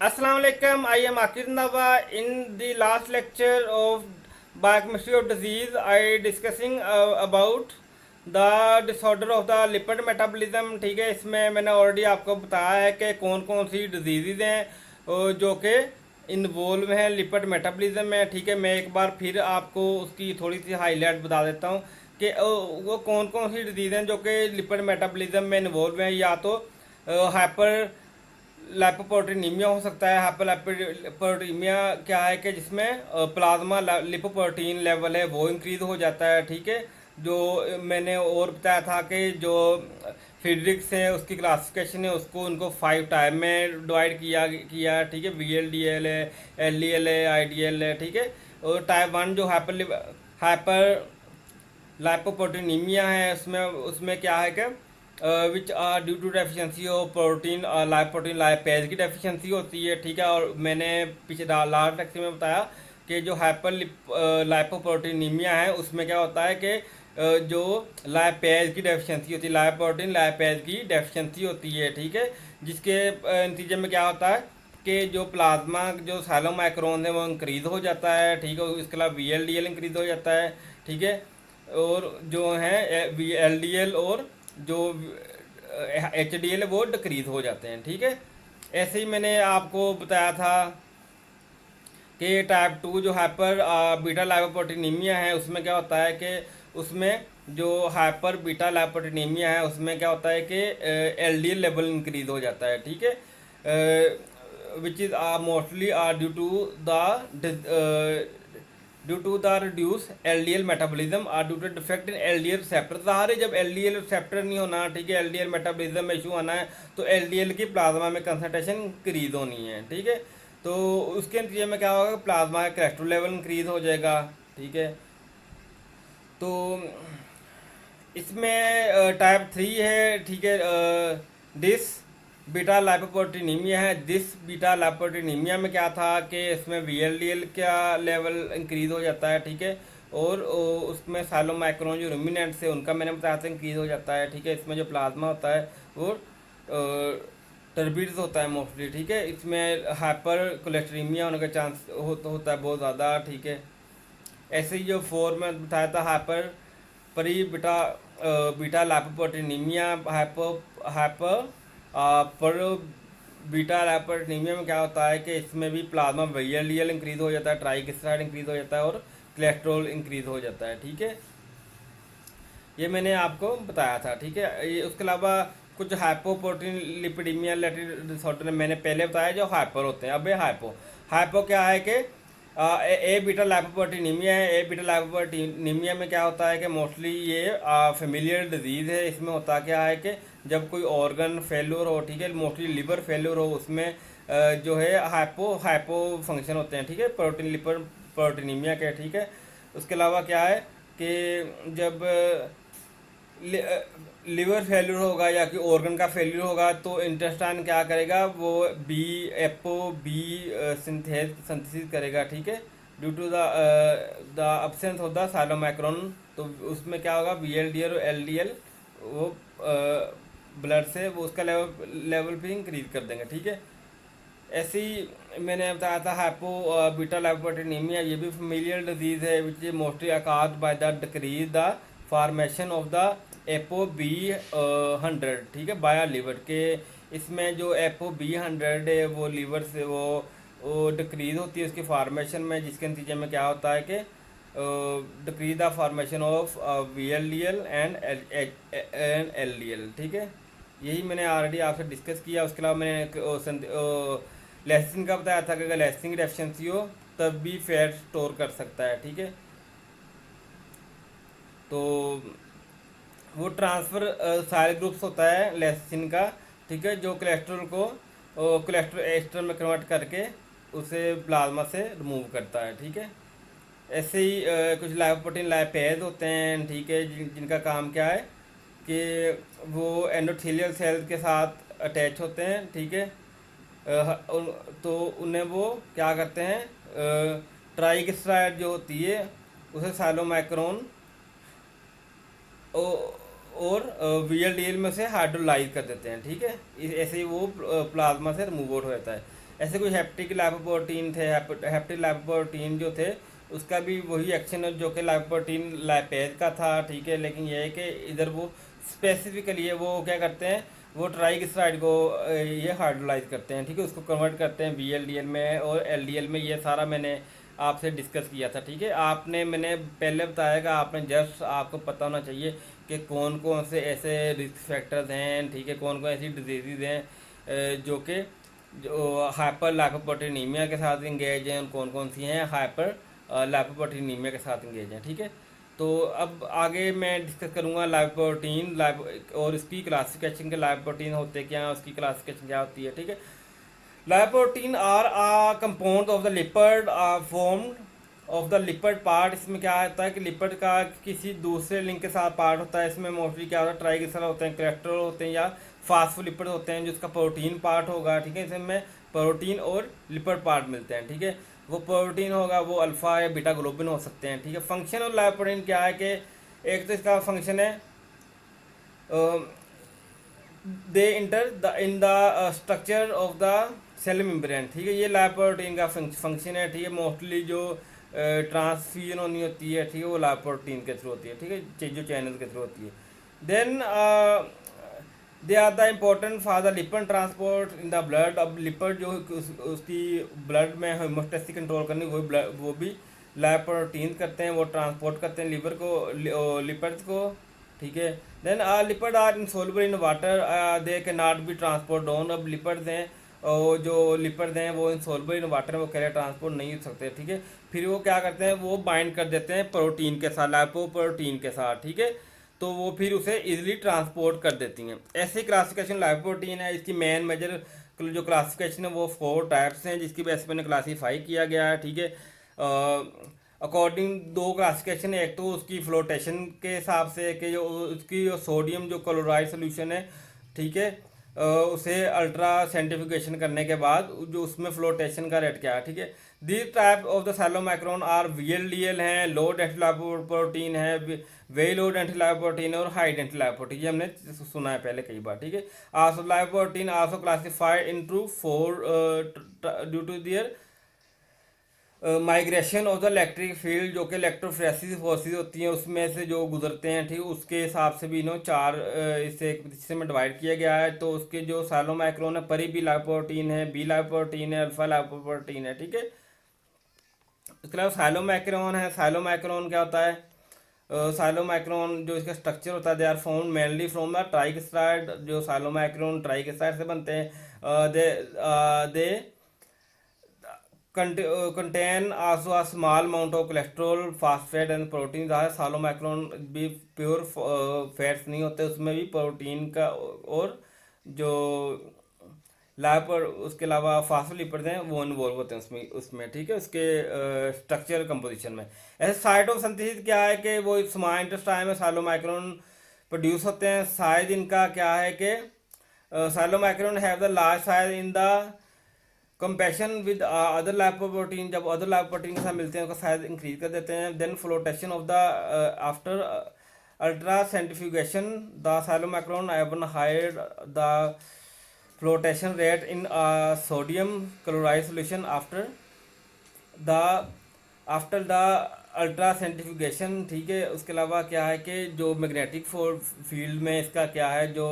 Assalamu alaikum. I am Akid Nawa. In the last lecture of biochemistry of disease, I discussing about the disorder of the lipid metabolism. ठीक है, इसमें मैंने already आपको बताया है कि कौन कौन सी डिजीज़ हैं जो कि इन्वॉल्व हैं लिपिड मेटाबॉलिज्म में। ठीक है, मैं एक बार फिर आपको उसकी थोड़ी सी हाईलाइट बता देता हूँ कि वो कौन कौन सी डिजीज़ हैं जो कि लिपिड मेटाबॉलिज्म में इन्वॉल्व हैं। या तो हाइपर लाइपोप्रोटीनीमिया हो सकता है। हाइपरलाइपोप्रोटीनिमिया क्या है कि जिसमें प्लाज्मा लिपोप्रोटीन लेवल है वो इंक्रीज हो जाता है। ठीक है, जो मैंने और बताया था कि जो फिजिक्स है उसकी क्लासिफिकेशन है, उसको उनको 5 टाइप में डिवाइड किया। ठीक है, VLDL है, LDL है, IDL है। ठीक है, और टाइप 1 जो हाइपर लाइपोप्रोटीनीमिया है उसमें उसमें क्या है कि which are due to deficiency of protein lipoprotein lipase की डेफिशिएंसी होती है। ठीक है, और मैंने पीछे लास्ट लेक्चर में बताया कि जो हाइपर लाइपोप्रोटीनीमिया है उसमें क्या होता है कि जो लाइपेज की डेफिशिएंसी होती है, लाइपोप्रोटीन लाइपेज की डेफिशिएंसी होती है। ठीक है, जिसके नतीजे में क्या होता है कि जो प्लाज्मा जो साइलोमाइक्रोन है वो इंक्रीज हो जाता है। ठीक है, इसके अलावा VLDL इंक्रीज हो जाता है। ठीक है, और जो है LDL और जो HDL वो डिक्रीज हो जाते हैं। ठीक है, ऐसे ही मैंने आपको बताया था कि टाइप 2 जो हाइपर बीटा लाइपोप्रोटीनीमिया है उसमें क्या होता है कि उसमें जो हाइपर बीटा लाइपोप्रोटीनीमिया है उसमें क्या होता है कि LDL लेवल इंक्रीज हो जाता है। ठीक है, which is mostly due to the reduce LDL metabolism or due to defect in LDL receptor. ज़ाहिर है जब LDL रिसेप्टर नहीं होना, ठीक है, LDL मेटाबॉलिज्म में इशू आना है तो LDL की प्लाज्मा में कंसनट्रेशन इंक्रीज होनी है। ठीक है, तो उसके नतीजे में क्या होगा, प्लाज्मा का कोलेस्ट्रॉल लेवल इंक्रीज हो जाएगा। ठीक है, तो इसमें टाइप 3 है। ठीक है, डिस बीटा लाइपोप्रोटीनीमिया है। डिस बीटा लाइपोप्रोटीनीमिया में क्या था कि इसमें VLDL का लेवल इंक्रीज हो जाता है। ठीक है, और उसमें साइलोमाइक्रोन जो रुमिनेंट्स है उनका मैंने बताया था इंक्रीज हो जाता है। ठीक है, इसमें जो प्लाज्मा होता है वो टर्बिड्स होता है मोस्टली। ठीक है, इसमें हाइपर कोलेस्ट्रीमिया होने का चांस होता है बहुत ज़्यादा। ठीक है, ऐसे ही जो 4 में बताया था हाइपर परी बीटा बीटा लाइपोप्रोटीनीमिया हाइपर पर बीटा लाइपोप्रोटीनीमिया में क्या होता है कि इसमें भी प्लाज्मा VLDL इंक्रीज हो जाता है, ट्राइग्लिसराइड इंक्रीज हो जाता है और कोलेस्ट्रॉल इंक्रीज हो जाता है। ठीक है, ये मैंने आपको बताया था। ठीक है, ये उसके अलावा कुछ हाइपोप्रोटीन लिपिडीमिया रिलेटेड डिसऑर्डर मैंने पहले बताया जो हाइपर होते हैं। अब ये हाइपो हाइपो क्या है कि ए बीटा लाइपोप्रोटीनीमिया है। ए बीटा लाइपोप्रोटीनीमिया में क्या होता है कि मोस्टली ये फेमिलियर डिजीज़ है। इसमें होता क्या है कि जब कोई ऑर्गन फेल्योर हो, ठीक है, मोस्टली लिवर फेल्योर हो, उसमें जो है हाइपो हाइपो फंक्शन होते हैं। ठीक है, प्रोटीन लिपर प्रोटीनीमिया के। ठीक है, उसके अलावा क्या है कि जब लिवर फेल्यूर होगा या कि ऑर्गन का फेल्यूर होगा तो इंटेस्टाइन क्या करेगा, वो बी एपो बी सिंथेसिस करेगा। ठीक है, due to the absence of the chylomicron. तो उसमें क्या होगा, VLDL और LDL वो ब्लड से वो उसका लेवल भी इंक्रीज कर देंगे। ठीक है, ऐसे ही मैंने बताया था हाइपो बीटा लाइपोप्रोटीनीमिया, ये भी फेमिलियर डिजीज है which is mostly occurs by the decrease the formation of the ApoB100। ठीक है, बाया लीवर के इसमें जो ApoB100 है वो लीवर से वो डिक्रीज होती है उसकी फॉर्मेशन में, जिसके नतीजे में क्या होता है कि decrease the formation of VLDL and LDL। ठीक है, यही मैंने ऑलरेडी आपसे डिस्कस किया। उसके अलावा मैंने लेसिन का बताया था कि अगर लेसिन की डेफिशिएंसी हो तब भी फैट स्टोर कर सकता है। ठीक है, तो वो ट्रांसफ़र सारे ग्रुप्स होता है लेसिन का। ठीक है, जो कोलेस्ट्रॉल को कोलेस्ट्रॉल एस्टर में कन्वर्ट करके उसे प्लाज्मा से रिमूव करता है। ठीक है, ऐसे ही कुछ लाइपोप्रोटीन लाइपेज होते हैं। ठीक है, जिनका काम क्या है कि वो एंडोथेलियल सेल के साथ अटैच होते हैं। ठीक है, तो उन्हें वो क्या करते हैं, ट्राइग्लिसराइड जो होती है उसे साइलोमाइक्रोन और VLDL में से हाइड्रोलाइज कर देते हैं। ठीक है, ऐसे ही वो प्लाज्मा से रिमूव आउट हो जाता है। ऐसे कोई हेप्टिक लाइपोप्रोटीन थे, हेप्टिक लाइपोप्रोटीन जो थे उसका भी वही एक्शन है जो कि लाइपोप्रोटीन लाइपेज का था, ठीक है। लेकिन यह है कि इधर वो स्पेसिफिकली है, वो क्या करते हैं, वो ट्राइग्लिसराइड को ये हाइड्रोलाइज करते हैं, ठीक है, उसको कन्वर्ट करते हैं VLDL में और LDL में। ये सारा मैंने आपसे डिस्कस किया था, ठीक है। मैंने पहले बताया कि आपने जस्ट आपको पता होना चाहिए कि कौन कौन से ऐसे रिस्क फैक्टर्स हैं, ठीक है, कौन कौन ऐसी डिजीज़ हैं जो हाइपर लाइपोप्रोटीनीमिया के साथ इंगेज हैं, कौन कौन सी हैं हाइपर लाइपोप्रोटीनीमिया के साथ इंगेज हैं, ठीक है। तो अब आगे मैं डिस्कस करूँगा लाइपोप्रोटीन और इसकी क्लासिफिकेशन के लाइपोप्रोटीन होते क्या हैं, उसकी क्लासिफिकेशन क्या होती है, ठीक है। Lipoprotein are a compound of the lipid formed of the lipid part. इसमें क्या होता है कि लिपिड का किसी दूसरे लिंक के साथ पार्ट होता है। इसमें मोस्टली क्या होता है, ट्राइग्लिसराइड होते हैं, कोलेस्ट्रॉल होते हैं या फास्फोलिपिड होते हैं, जिसका प्रोटीन पार्ट होगा, ठीक है। इसमें प्रोटीन और लिपिड पार्ट मिलते हैं, ठीक है। वो प्रोटीन होगा वो अल्फा या बीटा ग्लोबिन हो सकते हैं, ठीक है। फंक्शन ऑफ लाइपोप्रोटीन क्या है कि एक तो इसका फंक्शन है they enter the in the structure of the cell membrane, ठीक है। ये लाइपोप्रोटीन का फंक्शन है, ठीक है। मोस्टली जो ट्रांसफ्यूजन होनी होती है, ठीक है, वो लाइपोप्रोटीन के थ्रू होती है, ठीक है, जो चैनल के थ्रू होती है। Then they are the important for the lipid transport in the blood. अब लिपिड जो उसकी ब्लड में होमोस्टेसिस कंट्रोल करनी वो भी लाइपोप्रोटीन करते हैं, वो ट्रांसपोर्ट करते हैं लिवर को, लिपिड्स को, ठीक है। Then lipid are insoluble in water, they can not be transport down. अब लिपिड्स हैं और जो लिपिड्स हैं वो इनसॉल्युबल इन वाटर में वो कैसे ट्रांसपोर्ट नहीं हो सकते, ठीक है। फिर वो क्या करते हैं, वो बाइंड कर देते हैं प्रोटीन के साथ, लाइपोप्रोटीन के साथ, ठीक है। तो वो फिर उसे इजीली ट्रांसपोर्ट कर देती हैं। ऐसी क्लासिफिकेशन लाइपोप्रोटीन है। इसकी मेन मेजर जो क्लासिफिकेशन है वो 4 टाइप्स हैं, जिसकी बेस पर क्लासीफाई किया गया है, ठीक है। अकॉर्डिंग 2 क्लासिफिकेशन है। एक तो उसकी फ्लोटेशन के हिसाब से कि जो उसकी सोडियम जो क्लोराइड सोल्यूशन है, ठीक है, उसे अल्ट्रा सेंट्रीफ्यूगेशन करने के बाद जो उसमें फ्लोटेशन का रेट क्या है, ठीक है। This type of the chylomicron are VLDL हैं, लो डेंसिटी लाइपोप्रोटीन है, वेरी लो डेंसिटी लाइपोप्रोटीन और हाई डेंसिटी लाइपोप्रोटीन, ये हमने सुना है पहले कई बार, ठीक है। Also lipoprotein also classified into 4 due to their migration of the electric field, जो कि इलेक्ट्रोफ्रेसिस फोर्सेस होती हैं उसमें से जो गुजरते हैं, ठीक, उसके हिसाब से भी 4 इससे में डिवाइड किया गया है। तो उसके जो साइलोमाइक्रोन है, परी बी लाइपोप्रोटीन है, बी लाइपोप्रोटीन है, अल्फा लाइपोप्रोटीन है, ठीक है। उसके अलावा साइलोमाइक्रोन है। साइलोमाइक्रोन क्या होता है, साइलोमाइक्रोन जो इसका स्ट्रक्चर होता है, they are found mainly from the triglyceride. जो साइलोमाइक्रोन ट्राइग्लिसराइड से बनते हैं। दे contain also a small amount of cholesterol, phosphate and protein। साइलोमाइक्रोन भी प्योर फैट्स नहीं होते, उसमें भी प्रोटीन का और जो लाइपर उसके अलावा फास्फोलिपिड्स हैं वो इन्वॉल्व होते हैं उसमें, ठीक है, उसके स्ट्रक्चर कंपोजिशन में। ऐसे साइट ऑफ सिंथेसिस क्या है कि वो स्मॉल इंटेस्टाइन में साइलोमाइक्रोन प्रोड्यूस होते हैं। साइज इनका क्या है कि chylomicron have the large size in the comparison with other lipoprotein. जब अदर लाइपोप्रोटीन के साथ मिलते हैं उसका साइज इंक्रीज कर देते हैं। Then flotation of the after ultra centrifugation the chylomicron even higher the flotation rate in sodium chloride solution after the ultracentrifugation, ठीक है। उसके अलावा क्या है कि जो मैग्नेटिक फील्ड में इसका क्या है, जो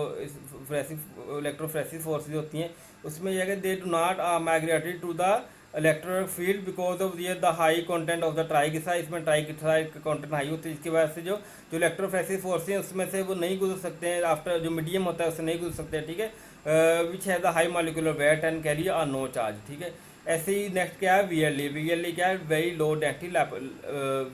इलेक्ट्रोफ्रेसिस फोर्सेज होती हैं उसमें यह है कि they do not migrated to the electric field because of the high content of the triglyceride. इसमें ट्राइग्लिसराइड का कंटेंट हाई होती है, जिसकी वजह से जो इलेक्ट्रोफ्रेसिस फोर्सेज हैं उसमें से वो नहीं गुजर सकते हैं, आफ्टर जो मीडियम होता है उससे नहीं गुजर सकते हैं, ठीक है। Which has the high molecular weight and carry a no charge, ठीक है। ऐसे ही नेक्स्ट क्या है, VLD क्या है, वेरी लो डेंसिटी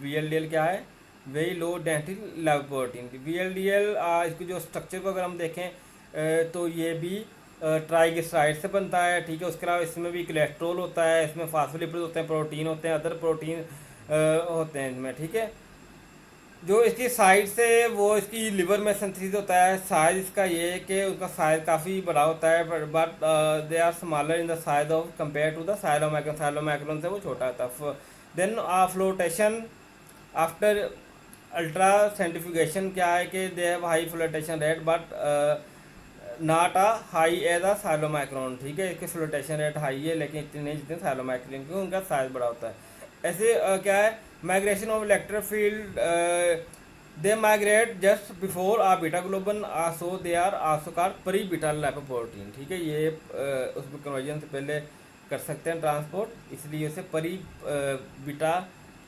VLDL क्या है, very low density lipoprotein. VLDL इसको जो स्ट्रक्चर को अगर हम देखें तो ये भी ट्राइग्लिसराइड से बनता है, ठीक है। उसके अलावा इसमें भी कोलेस्ट्रॉल होता है, इसमें फास्फोलिपिड होते हैं, प्रोटीन होते हैं, अदर प्रोटीन होते हैं इसमें, ठीक है। जो इसकी साइज से वो इसकी लिवर में सिंथेसिस होता है। साइज इसका ये है कि उसका साइज काफ़ी बड़ा होता है, but they are smaller in the size of compare to the chylomicron. Chylomicron से वो छोटा होता है। Then flotation after ultra centrifugation क्या है कि they have high flotation rate, but not a high as a chylomicron, ठीक है, इसकी फ्लोटेशन रेट हाई है लेकिन इतनी नहीं जितनी साइलोमाइक्रोन की, उनका साइज बड़ा होता है। ऐसे क्या है, migration of electric field, they migrate just before a beta globulin so they are also called pre beta lipoprotein, ठीक है, ये उसमें कन्वर्जन से पहले कर सकते हैं ट्रांसपोर्ट, इसलिए उसे परी बीटा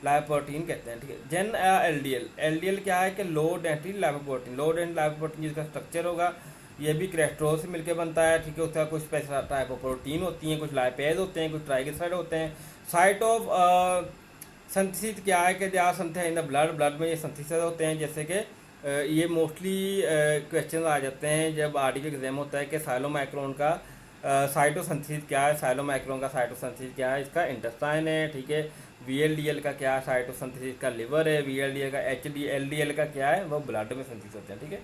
लाइपोप्रोटीन कहते हैं, ठीक है। जेन एलडीएल, एलडीएल क्या है कि लो डेंसिटी लाइपोप्रोटीन, लो डेंसिटी लाइपोप्रोटीन जिसका स्ट्रक्चर होगा ये भी कोलेस्ट्रॉल से मिलकर बनता है, ठीक है, उसका कुछ स्पेशल टाइप ऑफ प्रोटीन होती हैं, कुछ लाइपेज होते हैं, कुछ ट्राइग्लिसराइड होते हैं। साइट ऑफ सिंथेसिस क्या है कि जहाँ synthesis in the blood, blood में ये सिंथेसिस होते हैं, जैसे कि ये मोस्टली क्वेश्चन आ जाते हैं जब आरडी का एग्जाम होता है कि साइलोमाइक्रोन का साइटोसिंथेसिस क्या है, साइलोमाइक्रोन का साइटोसिंथेसिस क्या है, इसका इंटेस्टाइन है, ठीक है, वीएलडीएल का क्या है, साइटोसिंथेसिस का लिवर है, वीएलडीएल का एचडीएल का क्या है, वो ब्लड में सिंथेसिस होते हैं, ठीक है।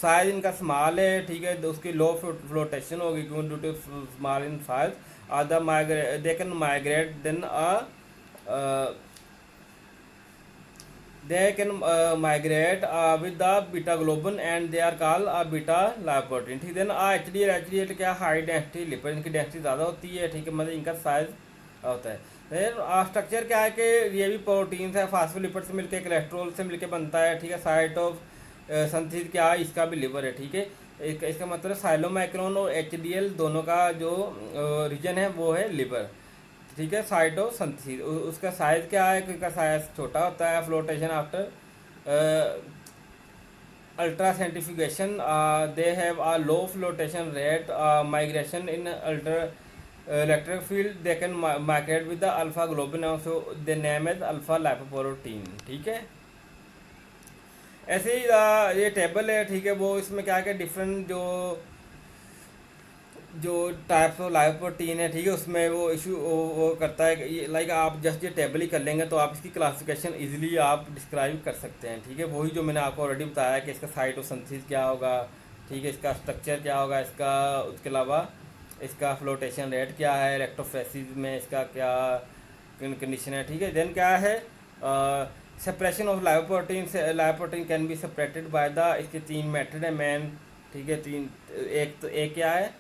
साइज इनका स्मॉल है, ठीक है, तो उसकी लो फ्लोटेशन होगी क्योंकि due to small in size are the migrate they can migrate then they can migrate with the beta globin and they are called a beta lipoprotein, ठीक है। देन एचडीएल क्या, हाई डेंसिटी लिपिड, इनकी density ज़्यादा होती है, ठीक है, मतलब इनका साइज होता है। फिर स्ट्रक्चर क्या है कि ये भी प्रोटीन है, फास्फोलिपिड से मिलकर कोलेस्ट्रॉल से मिलकर बनता है, ठीक है। साइट ऑफ सिंथेसिस क्या है, इसका भी लिवर है, ठीक है। इसका मतलब साइलोमाइक्रोन और एचडीएल दोनों का जो रीजन है वो है लिवर, ठीक है। साइटोसिंथेसिस उसका साइज क्या है, उसका साइज छोटा होता है। Flotation after ultra centrifugation they have a low flotation rate, migration in ultra electric field they can migrate with the alpha globin, so they name as alpha lipoprotein, ठीक है। ऐसे ही ये टेबल है, ठीक है, वो इसमें क्या है, डिफरेंट जो टाइप्स ऑफ लाइपोप्रोटीन है, ठीक है, उसमें वो इशू वो करता है कि लाइक आप जस्ट ये टेबल ही कर लेंगे तो आप इसकी क्लासिफिकेशन इजीली आप डिस्क्राइब कर सकते हैं, ठीक है। वही जो मैंने आपको ऑलरेडी बताया कि इसका साइटोसिंथेसिस क्या होगा, ठीक है, इसका स्ट्रक्चर क्या होगा, इसका उसके अलावा इसका फ्लोटेशन रेट क्या है, इलेक्ट्रोफोरेसिस में इसका क्या कंडीशन है, ठीक है। देन क्या है separation of lipoprotein can be separated by the, इसके 3 मेथड है मेन, ठीक है, 3, एक क्या है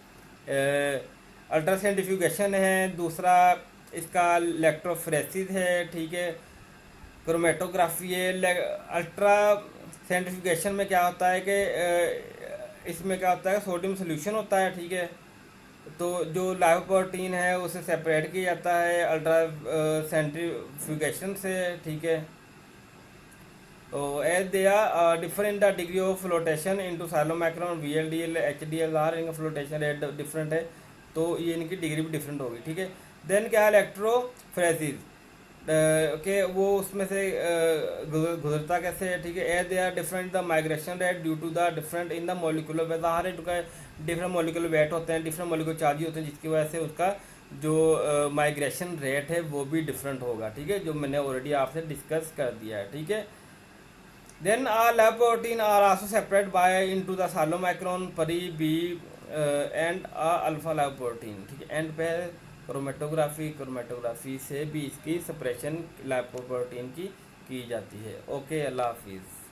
अल्ट्रा सेंट्रीफ्यूगेशन है, दूसरा इसका इलेक्ट्रोफोरेसिस है, ठीक है, क्रोमेटोग्राफी है। अल्ट्रा सेंट्रीफ्यूगेशन में क्या होता है कि इसमें क्या होता है, सोडियम सोल्यूशन होता है, ठीक है, तो जो लाइपोप्रोटीन है उसे सेपरेट किया जाता है अल्ट्रा सेंट्रीफ्यूगेशन से, ठीक है। तो as they are different the degree of flotation into chylomicron, VLDL, HDL are, इनका फ्लोटेशन रेट डिफरेंट है, तो ये इनकी डिग्री भी डिफरेंट होगी, ठीक है। देन क्या है इलेक्ट्रोफोरेसिस के वो उसमें से गुजरता कैसे है, ठीक है। As they are different the migration rate due to the different in the molecular weight, हर एक का डिफरेंट मोलिकुलर वेट होते हैं, डिफरेंट मोलिकुलर चार्ज होते हैं, जिसकी वजह से उसका जो माइग्रेशन रेट है वो भी डिफरेंट होगा, ठीक है, जो मैंने ऑलरेडी आपसे डिस्कस कर दिया है, ठीक है। Then lipoprotein are also separated by into the साइलोमाइक्रोन, परी बी एंड अल्फा लाइपोप्रोटीन, ठीक है। एंड पे क्रोमेटोग्राफी से भी इसकी सेपरेशन लाइपोप्रोटीन की जाती है। ओके, अल्लाह हाफिज़।